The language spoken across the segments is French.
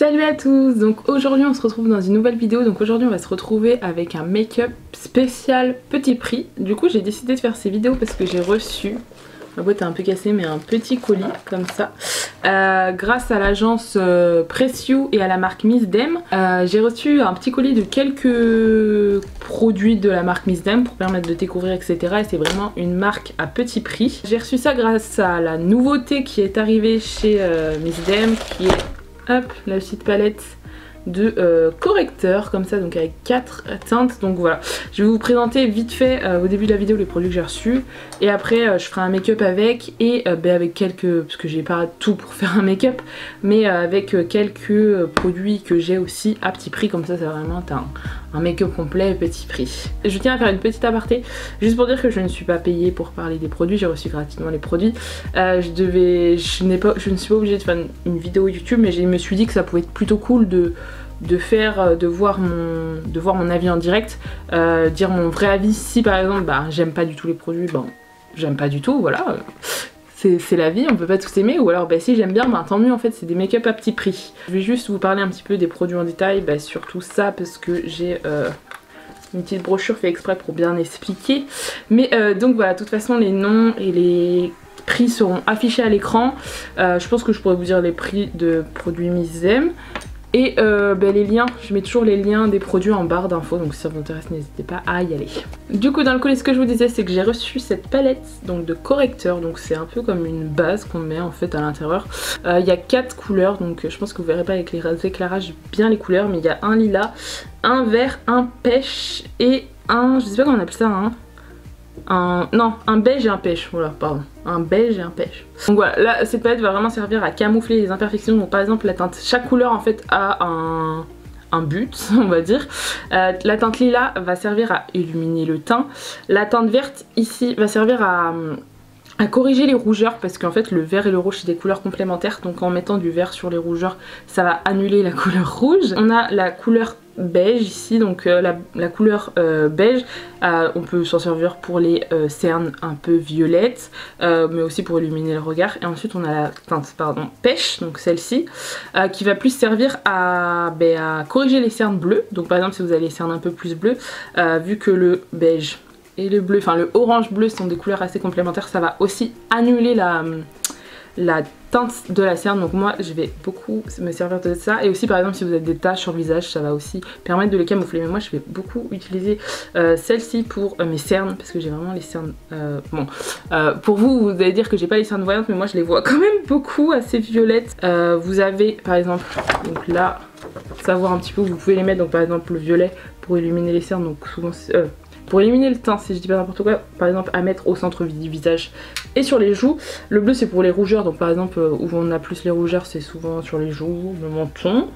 Salut à tous, donc aujourd'hui on se retrouve dans une nouvelle vidéo. Donc aujourd'hui on va se retrouver avec un make-up spécial petit prix. Du coup j'ai décidé de faire ces vidéos parce que j'ai reçu, la boîte est un peu cassée mais un petit colis comme ça, grâce à l'agence Press You et à la marque Miss Dem. J'ai reçu un petit colis de quelques produits de la marque Miss Dem pour permettre de découvrir etc. Et c'est vraiment une marque à petit prix. J'ai reçu ça grâce à la nouveauté qui est arrivée chez Miss Dem, qui est hop, la petite palette de correcteurs comme ça, donc avec 4 teintes. Donc voilà, je vais vous présenter vite fait au début de la vidéo les produits que j'ai reçus et après je ferai un make-up avec et avec quelques, parce que j'ai pas tout pour faire un make-up, mais avec quelques produits que j'ai aussi à petit prix, comme ça c'est vraiment un make-up complet petit prix. Je tiens à faire une petite aparté juste pour dire que je ne suis pas payée pour parler des produits, j'ai reçu gratuitement les produits. Je ne suis pas obligée de faire une vidéo YouTube, mais je me suis dit que ça pouvait être plutôt cool de voir mon avis en direct, dire mon vrai avis. Si par exemple j'aime pas du tout les produits, j'aime pas du tout, voilà, c'est la vie, on peut pas tous aimer. Ou alors si j'aime bien, tant mieux, en fait c'est des make-up à petit prix. Je vais juste vous parler un petit peu des produits en détail, surtout ça parce que j'ai une petite brochure fait exprès pour bien expliquer. Mais donc voilà, de toute façon les noms et les prix seront affichés à l'écran. Je pense que je pourrais vous dire les prix de produits Miss Dem. Et les liens, je mets toujours les liens des produits en barre d'infos, donc si ça vous intéresse n'hésitez pas à y aller. Du coup dans le colis, ce que je vous disais, c'est que j'ai reçu cette palette donc de correcteurs, donc c'est un peu comme une base qu'on met en fait à l'intérieur. Il y a 4 couleurs, donc je pense que vous verrez pas avec les éclairages bien les couleurs, mais il y a un lilas, un vert, un pêche et un, je sais pas comment on appelle ça, un beige et un pêche, voilà, pardon, un beige et un pêche. Donc voilà, là cette palette va vraiment servir à camoufler les imperfections. Donc par exemple la teinte, chaque couleur en fait a un but, on va dire. La teinte lilas va servir à illuminer le teint. La teinte verte ici va servir à corriger les rougeurs, parce qu'en fait le vert et le rouge c'est des couleurs complémentaires, donc en mettant du vert sur les rougeurs ça va annuler la couleur rouge. On a la couleur beige ici, donc la couleur beige, on peut s'en servir pour les cernes un peu violettes, mais aussi pour illuminer le regard. Et ensuite on a la teinte pêche, donc celle-ci, qui va plus servir à corriger les cernes bleues. Donc par exemple si vous avez les cernes un peu plus bleues, vu que le beige et le bleu, enfin le orange bleu sont des couleurs assez complémentaires, ça va aussi annuler la teinte de la cerne. Donc moi je vais beaucoup me servir de ça. Et aussi par exemple si vous avez des taches sur le visage, ça va aussi permettre de les camoufler. Mais moi je vais beaucoup utiliser celle-ci pour mes cernes, parce que j'ai vraiment les cernes pour vous, vous allez dire que j'ai pas les cernes voyantes, mais moi je les vois quand même beaucoup, assez violettes. Vous avez par exemple, donc là, savoir un petit peu où vous pouvez les mettre. Donc par exemple le violet pour illuminer les cernes, donc souvent pour éliminer le teint, si je dis pas n'importe quoi, par exemple à mettre au centre du visage et sur les joues. Le bleu c'est pour les rougeurs, donc par exemple où on a plus les rougeurs c'est souvent sur les joues, le menton.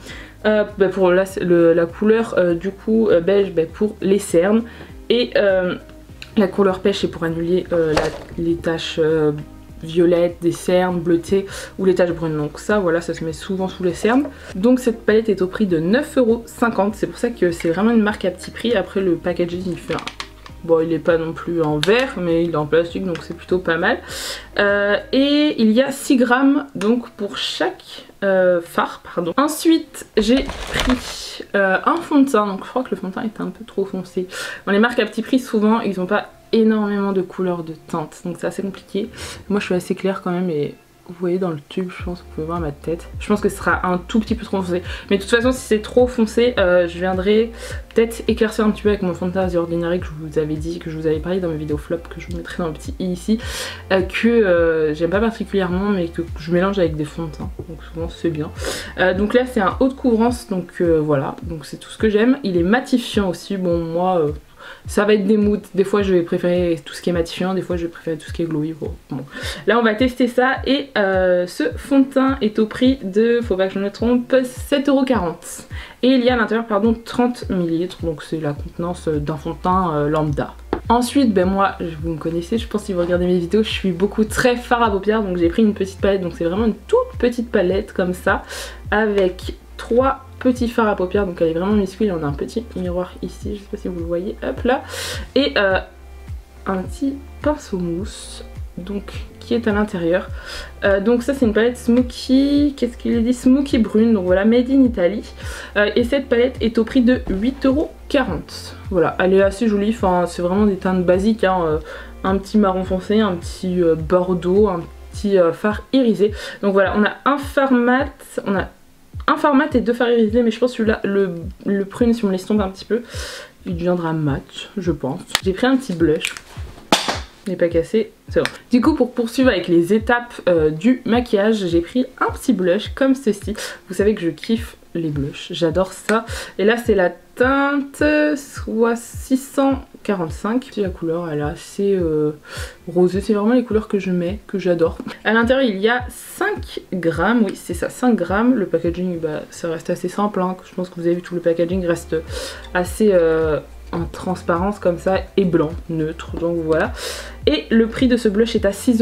Pour la couleur du coup beige pour les cernes. Et la couleur pêche c'est pour annuler les taches violettes, des cernes bleutées ou les taches brunes. Donc ça voilà, ça se met souvent sous les cernes. Donc cette palette est au prix de 9,50 €. C'est pour ça que c'est vraiment une marque à petit prix. Après le packaging il fait il est pas non plus en verre, mais il est en plastique, donc c'est plutôt pas mal. Et il y a 6 grammes donc pour chaque fard, pardon. Ensuite j'ai pris un fond de teint. Donc je crois que le fond de teint est un peu trop foncé. Bon, les marques à petit prix souvent ils ont pas énormément de couleurs de teinte, donc c'est assez compliqué. Moi je suis assez claire quand même, et vous voyez dans le tube, je pense que vous pouvez voir ma tête. Je pense que ce sera un tout petit peu trop foncé, mais de toute façon si c'est trop foncé, je viendrai peut-être éclaircir un petit peu avec mon fond de teint The Ordinary que je vous avais dit, que je vous avais parlé dans mes vidéos flop, que je vous mettrai dans le petit i ici, que j'aime pas particulièrement, mais que je mélange avec des fonds de teint, donc souvent c'est bien. Donc là c'est un haut de couvrance, donc voilà, donc c'est tout ce que j'aime. Il est matifiant aussi, bon moi ça va être des moods, des fois je vais préférer tout ce qui est matifiant, des fois je vais préférer tout ce qui est glowy. Bon. Là on va tester ça, et ce fond de teint est au prix de, faut pas que je me trompe, 7,40 €. Et il y a à l'intérieur 30 ml, donc c'est la contenance d'un fond de teint lambda. Ensuite, moi, vous me connaissez, je pense que si vous regardez mes vidéos, je suis beaucoup très fard à paupières, donc j'ai pris une petite palette, donc c'est vraiment une toute petite palette comme ça, avec 3 petits fards à paupières, donc elle est vraiment minuscule. On a un petit miroir ici, je sais pas si vous le voyez, hop là, et un petit pinceau mousse, donc qui est à l'intérieur. Donc ça c'est une palette Smoky, qu'est-ce qu'il est dit, Smoky brune, donc voilà, made in Italy. Et cette palette est au prix de 8,40 €. Voilà, elle est assez jolie, enfin c'est vraiment des teintes basiques, hein, un petit marron foncé, un petit bordeaux, un petit fard irisé. Donc voilà, on a un fard mat, et 2 fards irisés, mais je pense que celui-là, le prune, si on me l'estompe un petit peu, il deviendra mat, je pense. J'ai pris un petit blush. Il n'est pas cassé, c'est bon. Du coup, pour poursuivre avec les étapes du maquillage, j'ai pris un petit blush comme ceci. Vous savez que je kiffe les blushs, j'adore ça. Et là, c'est la teinte soit 645. La couleur, elle est assez rosée. C'est vraiment les couleurs que je mets, que j'adore. À l'intérieur, il y a 5 grammes. Oui, c'est ça, 5 grammes. Le packaging, bah, ça reste assez simple, hein. Je pense que vous avez vu, tout le packaging reste assez... en transparence comme ça et blanc, neutre, donc voilà. Et le prix de ce blush est à 6,15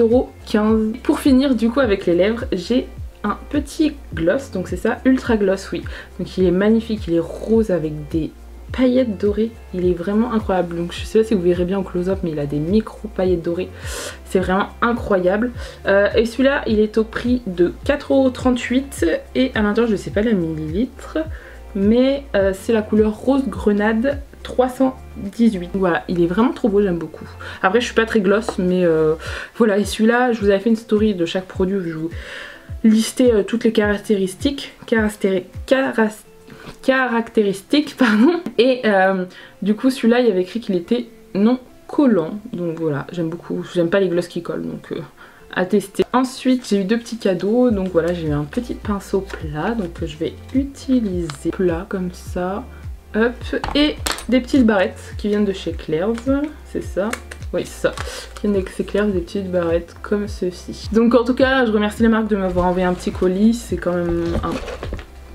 €. Pour finir du coup avec les lèvres, j'ai un petit gloss, donc c'est ça, Ultra Gloss, oui. Donc il est magnifique, il est rose avec des paillettes dorées, il est vraiment incroyable. Donc je sais pas si vous verrez bien au close-up, mais il a des micro paillettes dorées, c'est vraiment incroyable. Et celui-là il est au prix de 4,38 € et à l'intérieur je sais pas la millilitre, mais c'est la couleur rose grenade 318. Voilà, il est vraiment trop beau, j'aime beaucoup. Après je suis pas très gloss, mais voilà. Et celui-là, je vous avais fait une story de chaque produit où je vous listais toutes les caractéristiques, pardon. Et du coup celui-là, il y avait écrit qu'il était non collant, donc voilà, j'aime beaucoup. J'aime pas les gloss qui collent, donc à tester. Ensuite j'ai eu 2 petits cadeaux, donc voilà, j'ai eu un petit pinceau plat, donc je vais utiliser plat comme ça. Hop, et des petites barrettes qui viennent de chez Claire's, c'est ça, oui c'est ça, qui viennent de chez Claire's, des petites barrettes comme ceci. Donc en tout cas, je remercie la marque de m'avoir envoyé un petit colis, c'est quand même un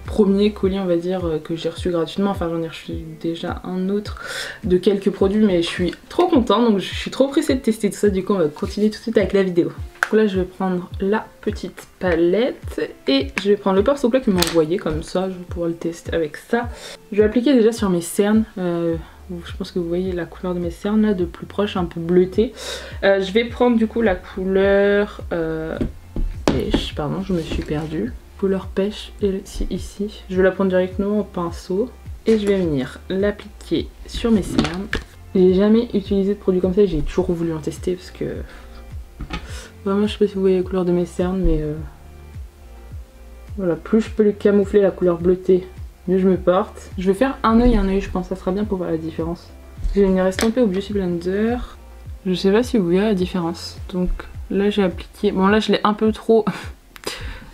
premier colis on va dire que j'ai reçu gratuitement, enfin j'en ai reçu déjà un autre de quelques produits, mais je suis trop contente, donc je suis trop pressée de tester tout ça. Du coup on va continuer tout de suite avec la vidéo. Donc là je vais prendre la petite palette et je vais prendre le pinceau plat qui m'a envoyé, comme ça je vais pouvoir le tester avec ça. Je vais appliquer déjà sur mes cernes, je pense que vous voyez la couleur de mes cernes là de plus proche, un peu bleutée. Je vais prendre du coup la couleur pêche, pardon je me suis perdue. Couleur pêche, et ici je vais la prendre directement au pinceau et je vais venir l'appliquer sur mes cernes. J'ai jamais utilisé de produit comme ça, j'ai toujours voulu en tester parce que vraiment je sais pas si vous voyez la couleur de mes cernes, mais voilà, plus je peux le camoufler la couleur bleutée, mieux je me porte. Je vais faire un œil je pense, ça sera bien pour voir la différence. Je vais venir estomper au Beauty Blender. Je sais pas si vous voyez la différence. Donc là j'ai appliqué, bon là je l'ai un peu trop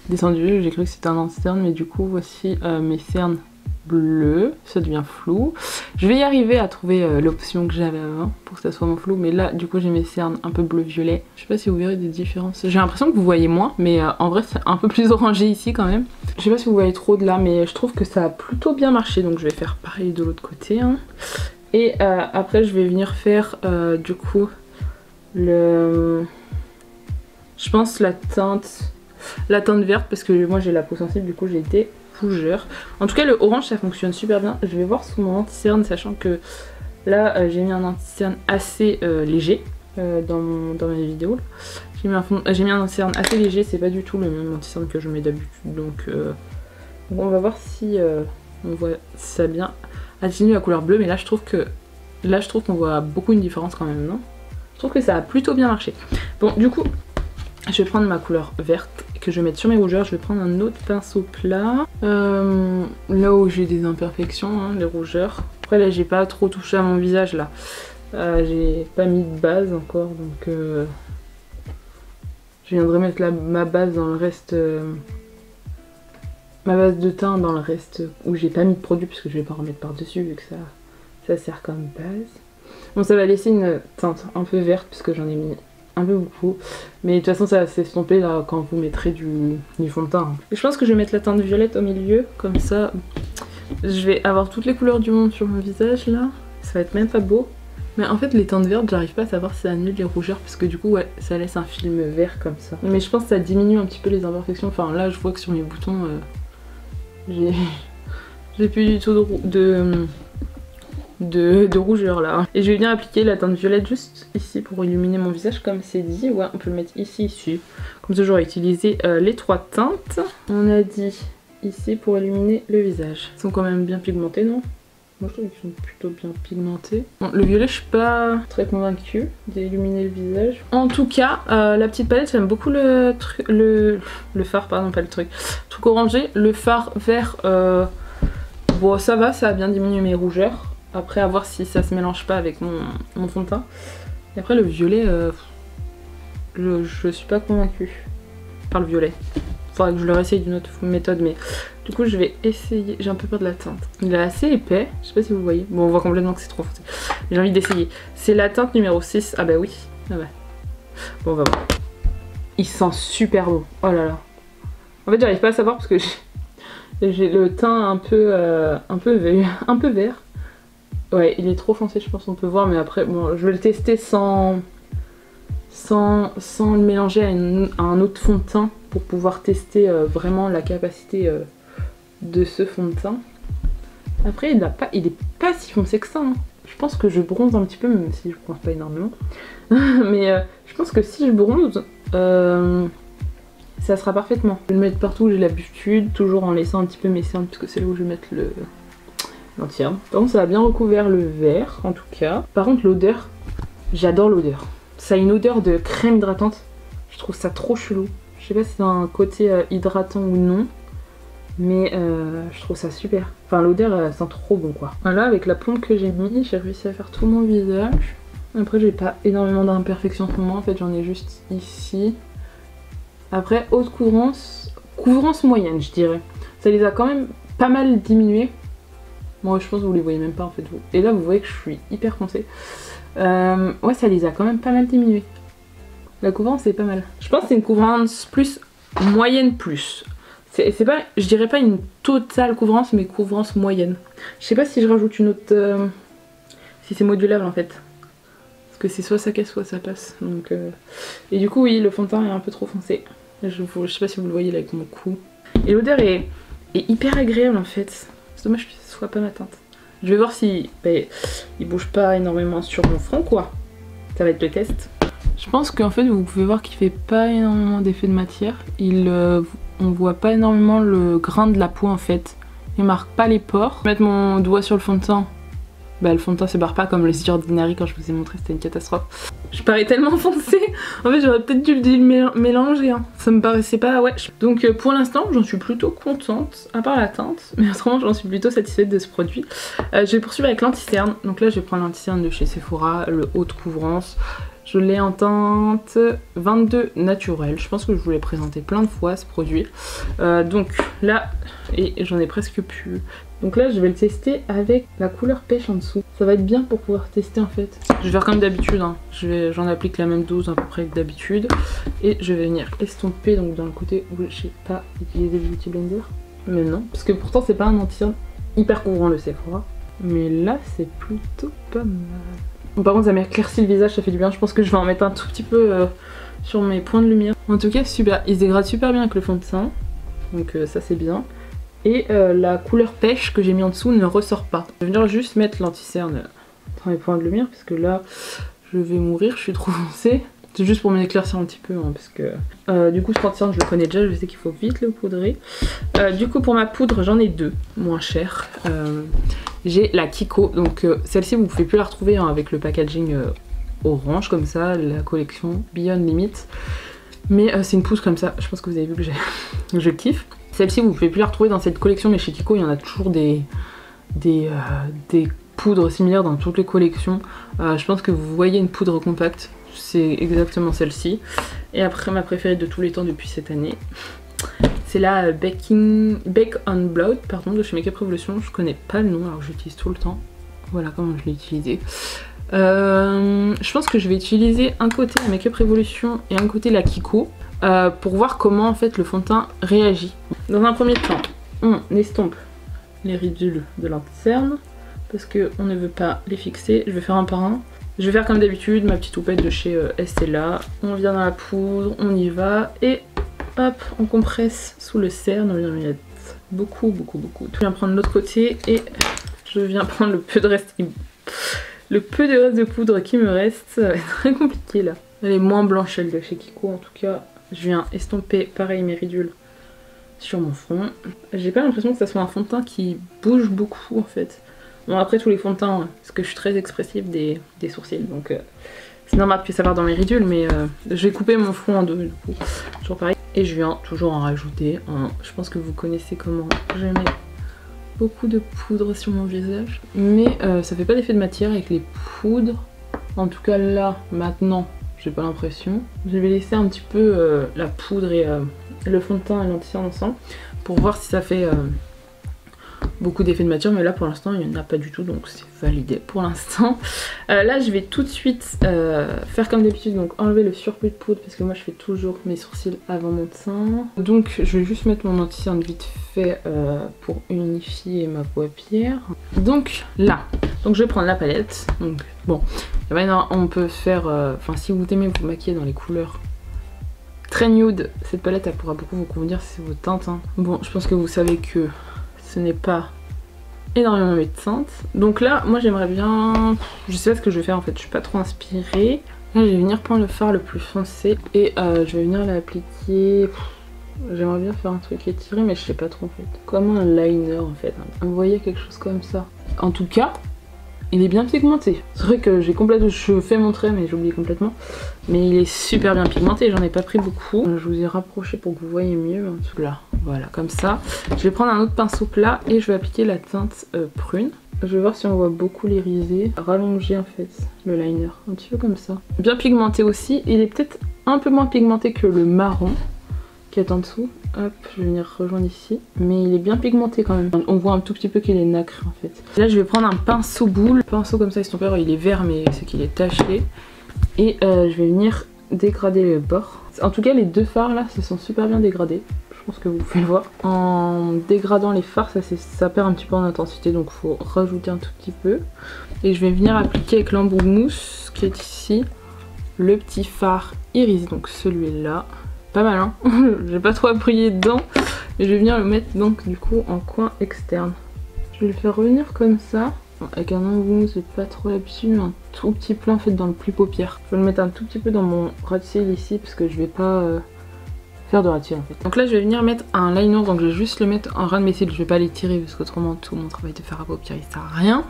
descendu, j'ai cru que c'était un anti-cerne, mais du coup voici mes cernes bleues, ça devient flou. Je vais y arriver à trouver l'option que j'avais avant pour que ça soit moins flou, mais là du coup j'ai mes cernes un peu bleu-violet. Je sais pas si vous verrez des différences, j'ai l'impression que vous voyez moins, mais en vrai c'est un peu plus orangé ici quand même. Je sais pas si vous voyez trop de là, mais je trouve que ça a plutôt bien marché, donc je vais faire pareil de l'autre côté, hein. Et après je vais venir faire du coup je pense la teinte verte, parce que moi j'ai la peau sensible, du coup j'ai été rougeur. En tout cas le orange ça fonctionne super bien. Je vais voir sous mon anti-cerne, sachant que là j'ai mis un anti-cerne assez léger dans mes vidéos. J'ai mis un anti-cerne assez léger, c'est pas du tout le même anti-cerne que je mets d'habitude, donc on va voir si on voit ça bien atténue la couleur bleue, mais là je trouve qu'on voit beaucoup une différence quand même, non? Je trouve que ça a plutôt bien marché. Bon du coup je vais prendre ma couleur verte que je vais mettre sur mes rougeurs. Je vais prendre un autre pinceau plat. Là où j'ai des imperfections, hein, les rougeurs. Après là j'ai pas trop touché à mon visage là. J'ai pas mis de base encore, donc je viendrai mettre ma base dans le reste. Ma base de teint dans le reste où j'ai pas mis de produit, puisque je vais pas remettre par dessus vu que ça sert comme base. Bon ça va laisser une teinte un peu verte puisque j'en ai mis un peu beaucoup, mais de toute façon ça va s'estomper là quand vous mettrez du fond de teint. Et je pense que je vais mettre la teinte violette au milieu, comme ça je vais avoir toutes les couleurs du monde sur mon visage là, ça va être même pas beau. Mais en fait les teintes vertes j'arrive pas à savoir si ça annule les rougeurs, parce que du coup ouais ça laisse un film vert comme ça. Mais je pense que ça diminue un petit peu les imperfections, enfin là je vois que sur mes boutons j'ai plus du tout de de rougeur là. Et je vais bien appliquer la teinte violette juste ici pour illuminer mon visage comme c'est dit. Ouais, on peut le mettre ici. Comme ça j'aurais utilisé les 3 teintes. On a dit ici pour illuminer le visage. Ils sont quand même bien pigmentés, non? Moi je trouve qu'ils sont plutôt bien pigmentés. Bon, le violet je suis pas très convaincue d'illuminer le visage. En tout cas, la petite palette j'aime beaucoup le fard, pardon pas le truc orangé. Le fard vert, bon ça va, ça a bien diminué mes rougeurs. Après à voir si ça se mélange pas avec mon fond de teint. Et après le violet, je suis pas convaincue par le violet. Faudrait que je le réessaye d'une autre méthode, mais du coup je vais essayer. J'ai un peu peur de la teinte. Il est assez épais, je sais pas si vous voyez. Bon, on voit complètement que c'est trop foncé. J'ai envie d'essayer. C'est la teinte numéro 6. Ah bah oui. Ah bah. Bon, on va voir. Il sent super bon. Oh là là. En fait, j'arrive pas à savoir parce que j'ai le teint un peu vert. Ouais, il est trop foncé, je pense, on peut voir, mais après, bon, je vais le tester sans le mélanger à un autre fond de teint pour pouvoir tester vraiment la capacité de ce fond de teint. Après il est pas si foncé que ça, hein. Je pense que je bronze un petit peu, même si je bronze pas énormément. Mais je pense que si je bronze, ça sera parfaitement. Je vais le mettre partout où j'ai l'habitude, toujours en laissant un petit peu mes cernes, parce que c'est là où je vais mettre l'anti-cerne. Par contre ça a bien recouvert le vert en tout cas. Par contre l'odeur, j'adore l'odeur. Ça a une odeur de crème hydratante. Je trouve ça trop chelou. Je sais pas si c'est un côté hydratant ou non. Mais je trouve ça super. Enfin l'odeur sent trop bon quoi. Voilà, avec la pompe que j'ai mis, j'ai réussi à faire tout mon visage. Après j'ai pas énormément d'imperfections en ce moment. En fait j'en ai juste ici. Après haute couvrance moyenne je dirais. Ça les a quand même pas mal diminué. Moi je pense que vous les voyez même pas en fait vous. Et là vous voyez que je suis hyper foncée. Ouais ça les a quand même pas mal diminué. La couvrance c'est pas mal. Je pense que c'est une couvrance plus moyenne plus. C'est pas, je dirais pas une totale couvrance mais couvrance moyenne. Je sais pas si je rajoute une autre, si c'est modulable en fait. Parce que c'est soit ça casse soit ça passe. Donc, et du coup oui le fond de teint est un peu trop foncé. Je sais pas si vous le voyez là avec mon cou. Et l'odeur est hyper agréable en fait. C'est dommage que ce soit pas ma teinte. Je vais voir si il bouge pas énormément sur mon front quoi. Ça va être le test. Je pense qu'en fait vous pouvez voir qu'il fait pas énormément d'effet de matière. On voit pas énormément le grain de la peau en fait. Il marque pas les pores. Je vais mettre mon doigt sur le fond de teint. Bah le fond de teint se barre pas comme le The Ordinary quand je vous ai montré, c'était une catastrophe. Je parais tellement foncée. En fait j'aurais peut-être dû le mélanger hein. Ça me paraissait pas ouais. Donc pour l'instant j'en suis plutôt contente, à part la teinte. Mais autrement j'en suis plutôt satisfaite de ce produit. Je vais poursuivre avec l'anti-cerne. Donc là je vais prendre l'anti-cerne de chez Sephora, le haute couvrance. Je l'ai en teinte 22 naturel. Je pense que je vous l'ai présenté plein de fois ce produit. Donc là, et j'en ai presque plus. Donc là je vais le tester avec la couleur pêche en dessous. Ça va être bien pour pouvoir tester en fait. Je vais faire comme d'habitude, hein. J'en applique la même dose à peu près que d'habitude. Et je vais venir estomper donc dans le côté où je sais pas utiliser le Beauty Blender. Mais non, parce que pourtant c'est pas un anti-cerne hyper couvrant le Sephora. Mais là c'est plutôt pas mal. Bon, par contre ça m'éclaircit le visage, ça fait du bien. Je pense que je vais en mettre un tout petit peu sur mes points de lumière. En tout cas super, il se dégrade super bien avec le fond de teint. Donc ça c'est bien. Et la couleur pêche que j'ai mis en dessous ne ressort pas. Je vais venir juste mettre l'anti-cerne dans mes points de lumière parce que là je vais mourir, je suis trop foncée. C'est juste pour m'éclaircir un petit peu hein, parce que du coup ce anti-cerne je le connais déjà, je sais qu'il faut vite le poudrer. Du coup pour ma poudre j'en ai deux, moins chères. J'ai la Kiko, donc celle-ci vous ne pouvez plus la retrouver hein, avec le packaging orange comme ça, la collection Beyond Limit. Mais c'est une poudre comme ça, je pense que vous avez vu que je kiffe. Celle-ci vous ne pouvez plus la retrouver dans cette collection mais chez Kiko il y en a toujours des poudres similaires dans toutes les collections. Je pense que vous voyez une poudre compacte, c'est exactement celle-ci. Et après ma préférée de tous les temps depuis cette année. C'est la Bake on Blood, pardon, de chez Makeup Revolution. Je connais pas le nom alors que j'utilise tout le temps. Voilà comment je l'ai utilisé. Je pense que je vais utiliser un côté la Makeup Revolution et un côté la Kiko pour voir comment en fait le fond de teint réagit. Dans un premier temps, on estompe les ridules de l'anti-cerne parce qu'on ne veut pas les fixer. Je vais faire un par un. Je vais faire comme d'habitude ma petite houppette de chez Estée Lauder. On vient dans la poudre, on y va et hop, on compresse sous le cerne, on vient mettre beaucoup. Je viens prendre l'autre côté et je viens prendre le peu de reste le peu de reste de poudre qui me reste, ça va être très compliqué là. Elle est moins blanche celle de chez Kiko en tout cas. Je viens estomper pareil mes ridules sur mon front. J'ai pas l'impression que ça soit un fond de teint qui bouge beaucoup en fait. Bon après tous les fonds de teint, parce que je suis très expressive des sourcils donc c'est normal que ça parte dans mes ridules, mais je vais couper mon front en deux du coup. Toujours pareil. Et je viens toujours en rajouter. Je pense que vous connaissez comment je mets beaucoup de poudre sur mon visage. Mais ça fait pas d'effet de matière avec les poudres. En tout cas là, maintenant, j'ai pas l'impression. Je vais laisser un petit peu la poudre et le fond de teint et l'anti-cerne ensemble pour voir si ça fait beaucoup d'effets de matière, mais là pour l'instant il n'y en a pas du tout, donc c'est validé pour l'instant. Là je vais tout de suite faire comme d'habitude, donc enlever le surplus de poudre parce que moi je fais toujours mes sourcils avant mon teint. Donc je vais juste mettre mon anti-cerne vite fait pour unifier ma paupière. Donc là, donc je vais prendre la palette. Donc bon, on peut faire, enfin si vous aimez vous maquiller dans les couleurs très nude, cette palette elle pourra beaucoup vous convenir si c'est votre teinte. Hein. Bon, je pense que vous savez que ce n'est pas énormément mes teintes. Donc là, moi j'aimerais bien... Je sais pas ce que je vais faire en fait, je suis pas trop inspirée. Là je vais venir prendre le fard le plus foncé et je vais venir l'appliquer... J'aimerais bien faire un truc étiré mais je sais pas trop en fait. Comme un liner en fait. Vous voyez quelque chose comme ça. En tout cas, il est bien pigmenté. C'est vrai que j'ai complètement... Je fais mon trait mais j'ai oublié complètement. Mais il est super bien pigmenté, j'en ai pas pris beaucoup. Je vous ai rapproché pour que vous voyez mieux. En tout cas, là, voilà, comme ça. Je vais prendre un autre pinceau plat et je vais appliquer la teinte prune. Je vais voir si on voit beaucoup l'irisé. Rallonger en fait le liner, un petit peu comme ça. Bien pigmenté aussi. Il est peut-être un peu moins pigmenté que le marron qui est en dessous. Hop, je vais venir rejoindre ici. Mais il est bien pigmenté quand même. On voit un tout petit peu qu'il est nacre en fait. Là je vais prendre un pinceau boule. Le pinceau comme ça, estompeur, il est vert mais c'est qu'il est taché. Et je vais venir dégrader les bords. En tout cas les deux fards là se sont super bien dégradés. Je pense que vous pouvez le voir. En dégradant les fards ça perd un petit peu en intensité, donc il faut rajouter un tout petit peu. Et je vais venir appliquer avec l'embout mousse qui est ici le petit fard irisé, donc celui-là. Pas mal hein. J'ai pas trop appuyé dedans. Et je vais venir le mettre donc du coup en coin externe. Je vais le faire revenir comme ça. Avec un embout mousse, j'ai pas trop l'habitude, mais un tout petit peu en fait dans le pli paupière. Je vais le mettre un tout petit peu dans mon ras de cils ici parce que je vais pas faire de ras de cils en fait. Donc là je vais venir mettre un liner, donc je vais juste le mettre en ras de mes cils, je vais pas l'étirer parce qu'autrement tout mon travail de faire à paupières il sert à rien.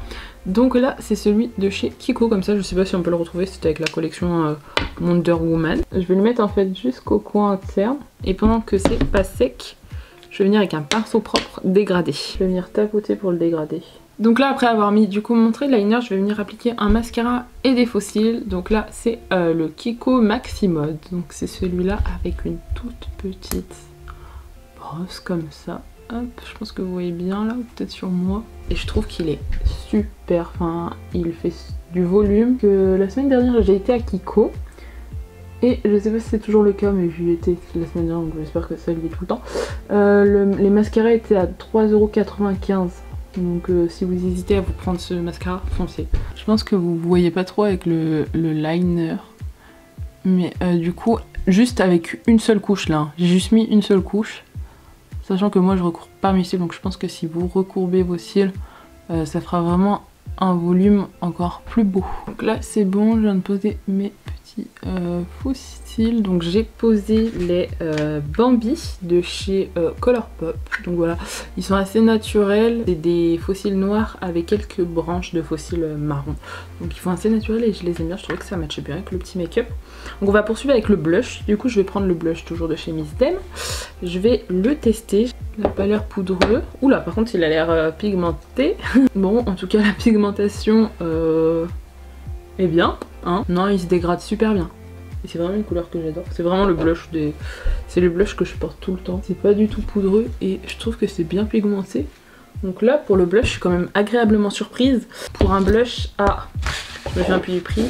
Donc là c'est celui de chez Kiko, comme ça je sais pas si on peut le retrouver, c'était avec la collection Wonder Woman. Je vais le mettre en fait jusqu'au coin interne et pendant que c'est pas sec, je vais venir avec un pinceau propre dégradé. Je vais venir tapoter pour le dégrader. Donc là après avoir mis du coup mon trait de liner, je vais venir appliquer un mascara et des faux cils. Donc là c'est le Kiko Maxi Mode. Donc c'est celui-là avec une toute petite brosse comme ça. Hop, je pense que vous voyez bien là, ou peut-être sur moi. Et je trouve qu'il est super fin, il fait du volume. Que la semaine dernière j'ai été à Kiko. Et je sais pas si c'est toujours le cas, mais j'y étais la semaine dernière, donc j'espère que ça le dit tout le temps. Les mascaras étaient à 3,95 €. Donc si vous hésitez à vous prendre ce mascara, foncez. Je pense que vous voyez pas trop avec le liner. Mais du coup, juste avec une seule couche là. J'ai juste mis une seule couche. Sachant que moi je recourbe pas mes cils, donc je pense que si vous recourbez vos cils, ça fera vraiment un volume encore plus beau. Donc là c'est bon, je viens de poser mes petits faux cils. Donc j'ai posé les Bambi de chez Colourpop. Donc voilà, ils sont assez naturels. C'est des faux cils noirs avec quelques branches de faux cils marron. Donc ils font assez naturels et je les aime bien. Je trouvais que ça matchait bien avec le petit make-up. Donc on va poursuivre avec le blush. Du coup je vais prendre le blush toujours de chez Miss Dem. Je vais le tester. Il n'a pas l'air poudreux. Oula, par contre il a l'air pigmenté. Bon, en tout cas la pigmentation est bien. Hein. Non, il se dégrade super bien. Et c'est vraiment une couleur que j'adore. C'est vraiment le blush des... C'est le blush que je porte tout le temps. C'est pas du tout poudreux et je trouve que c'est bien pigmenté. Donc là, pour le blush, je suis quand même agréablement surprise. Pour un blush à... Je me souviens plus du prix.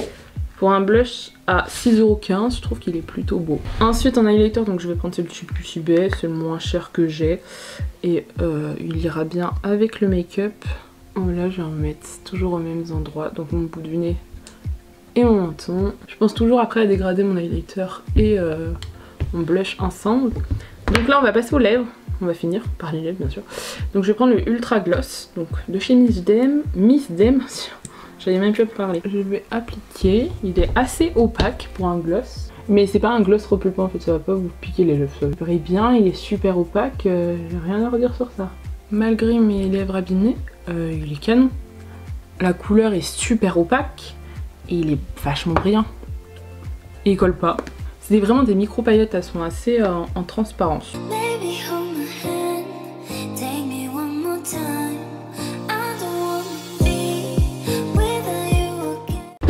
Pour un blush à 6,15 €, je trouve qu'il est plutôt beau. Ensuite en highlighter, donc je vais prendre celui de chez Pussybae, c'est le moins cher que j'ai. Et il ira bien avec le make-up. Oh, là je vais en mettre toujours aux mêmes endroits, donc mon bout de nez et mon menton. Je pense toujours après à dégrader mon highlighter et mon blush ensemble. Donc là on va passer aux lèvres. On va finir par les lèvres bien sûr. Donc je vais prendre le Ultra Gloss, donc de chez Miss Dem. j'avais même pu en parler. Je vais appliquer, il est assez opaque pour un gloss. Mais c'est pas un gloss repulpant en fait, ça va pas vous piquer les lèvres. Ça brille bien, il est super opaque, j'ai rien à redire sur ça. Malgré mes lèvres abîmées, il est canon. La couleur est super opaque et il est vachement brillant. Et il colle pas. C'est vraiment des micro paillettes, elles sont assez en transparence.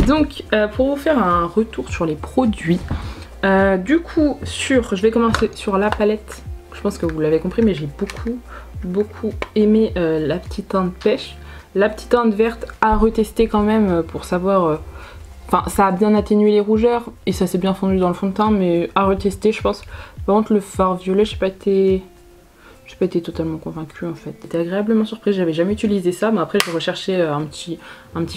Donc pour vous faire un retour sur les produits, du coup je vais commencer sur la palette. Je pense que vous l'avez compris, mais j'ai beaucoup aimé la petite teinte pêche. La petite teinte verte à retester quand même pour savoir... Enfin, ça a bien atténué les rougeurs et ça s'est bien fondu dans le fond de teint, mais à retester je pense. Par contre le fard violet, j'ai pas été totalement convaincue en fait. J'étais agréablement surprise, j'avais jamais utilisé ça, mais après je recherchais un petit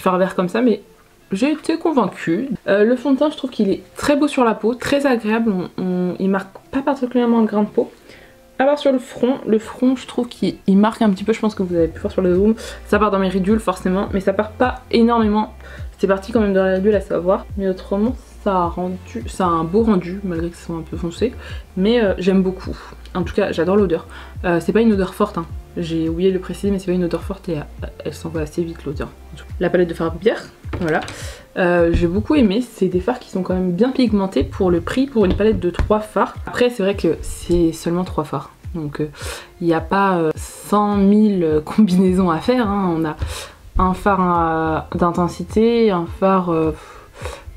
fard vert comme ça, mais j'ai été convaincue. Le fond de teint, je trouve qu'il est très beau sur la peau, très agréable, il marque pas particulièrement le grain de peau. À part sur le front je trouve qu'il marque un petit peu, je pense que vous avez pu voir sur le zoom, ça part dans mes ridules forcément, mais ça part pas énormément. C'est parti quand même de la ridule à savoir, mais autrement ça a un beau rendu malgré que ça soit un peu foncé, mais j'aime beaucoup. En tout cas j'adore l'odeur. C'est pas une odeur forte, hein. J'ai oublié de le préciser, mais c'est pas une odeur forte et elle s'envoie assez vite l'odeur. La palette de fard à paupières, voilà. J'ai beaucoup aimé, c'est des fards qui sont quand même bien pigmentés pour le prix, pour une palette de 3 fards. Après c'est vrai que c'est seulement 3 fards, donc il n'y a pas 100 000 combinaisons à faire, hein. On a un fard d'intensité, un fard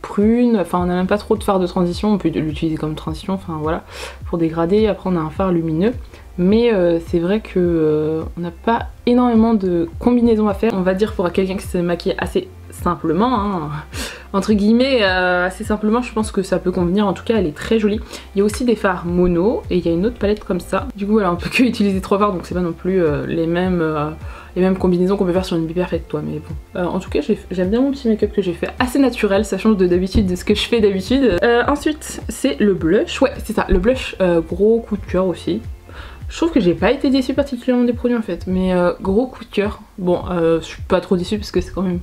prune, enfin on n'a même pas trop de fard de transition, on peut l'utiliser comme transition, enfin voilà, pour dégrader. Après on a un fard lumineux, mais c'est vrai que on n'a pas énormément de combinaisons à faire. On va dire pour quelqu'un qui se maquille assez simplement, hein, entre guillemets, assez simplement, je pense que ça peut convenir. En tout cas elle est très jolie. Il y a aussi des fards mono et il y a une autre palette comme ça. Du coup voilà, on peut que utiliser 3 fards, donc c'est pas non plus les mêmes combinaisons qu'on peut faire sur une Be Perfect toi, mais bon. En tout cas j'aime bien mon petit make-up que j'ai fait, assez naturel, ça change de ce que je fais d'habitude. Ensuite c'est le blush, ouais c'est ça, le blush, gros coup de cœur aussi. Je trouve que j'ai pas été déçue particulièrement des produits en fait, mais gros coup de cœur. Bon, je suis pas trop déçue parce que c'est quand même...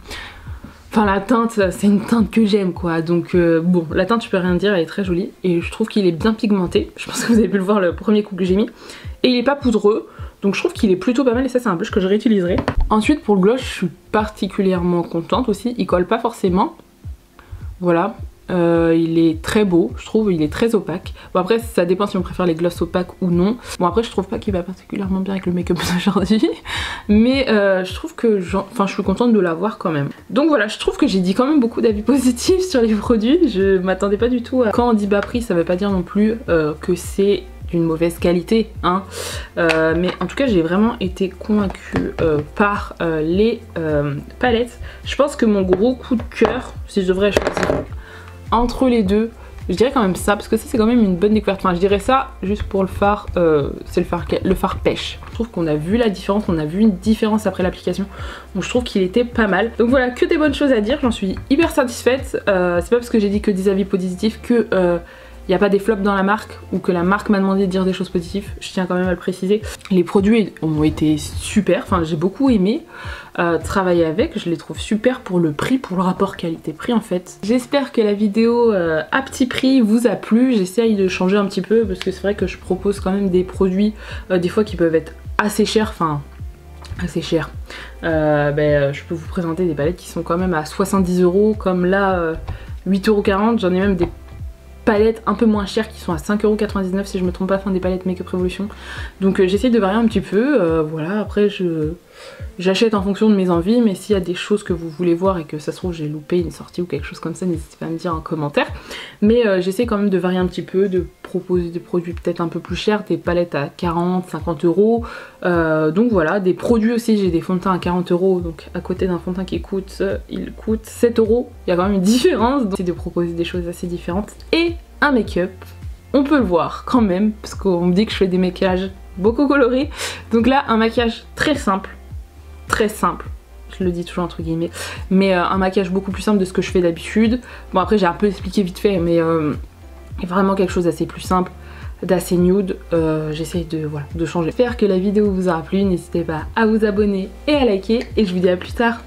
Enfin la teinte, c'est une teinte que j'aime quoi, donc bon, la teinte je peux rien dire, elle est très jolie et je trouve qu'il est bien pigmenté. Je pense que vous avez pu le voir le premier coup que j'ai mis. Et il est pas poudreux, donc je trouve qu'il est plutôt pas mal et ça c'est un blush que je réutiliserai. Ensuite pour le gloss, je suis particulièrement contente aussi, il colle pas forcément. Voilà. Il est très beau, je trouve, il est très opaque. Bon après ça dépend si on préfère les gloss opaques ou non. Bon après je trouve pas qu'il va particulièrement bien avec le make-up d'aujourd'hui, mais je trouve que je suis contente de l'avoir quand même. Donc voilà, je trouve que j'ai dit quand même beaucoup d'avis positifs sur les produits. Je m'attendais pas du tout à... Quand on dit bas prix, ça veut pas dire non plus que c'est d'une mauvaise qualité, hein. Mais en tout cas j'ai vraiment été convaincue par les palettes. Je pense que mon gros coup de cœur, si je devrais choisir entre les deux, je dirais quand même ça, parce que ça c'est quand même une bonne découverte. Enfin je dirais ça juste pour le fard, c'est le fard pêche. Je trouve qu'on a vu la différence, on a vu une différence après l'application, donc je trouve qu'il était pas mal. Donc voilà, que des bonnes choses à dire, j'en suis hyper satisfaite. C'est pas parce que j'ai dit que des avis positifs que il n'y a pas des flops dans la marque ou que la marque m'a demandé de dire des choses positives, je tiens quand même à le préciser. Les produits ont été super, enfin j'ai beaucoup aimé travailler avec, je les trouve super pour le prix, pour le rapport qualité-prix en fait. J'espère que la vidéo à petit prix vous a plu, j'essaye de changer un petit peu parce que c'est vrai que je propose quand même des produits des fois qui peuvent être assez chers, enfin assez chers. Je peux vous présenter des palettes qui sont quand même à 70 € comme là 8,40 €, j'en ai même des palettes un peu moins chères qui sont à 5,99 € si je me trompe pas, enfin des palettes Make Up Revolution. Donc j'essaie de varier un petit peu, voilà, après j'achète en fonction de mes envies, mais s'il y a des choses que vous voulez voir et que ça se trouve j'ai loupé une sortie ou quelque chose comme ça, n'hésitez pas à me dire en commentaire. Mais j'essaie quand même de varier un petit peu, de proposer des produits peut-être un peu plus chers, des palettes à 40, 50 €. Donc voilà, des produits aussi, j'ai des fonds de teint à 40 €, donc à côté d'un fond de teint qui coûte, il coûte 7 €. Il y a quand même une différence, donc j'essaie de proposer des choses assez différentes. Et un make-up, on peut le voir quand même, parce qu'on me dit que je fais des maquillages beaucoup colorés. Donc là, un maquillage très simple, je le dis toujours entre guillemets, mais un maquillage beaucoup plus simple de ce que je fais d'habitude. Bon après j'ai un peu expliqué vite fait, mais vraiment quelque chose d'assez plus simple, d'assez nude. J'essaye de changer. J'espère que la vidéo vous aura plu, n'hésitez pas à vous abonner et à liker, et je vous dis à plus tard.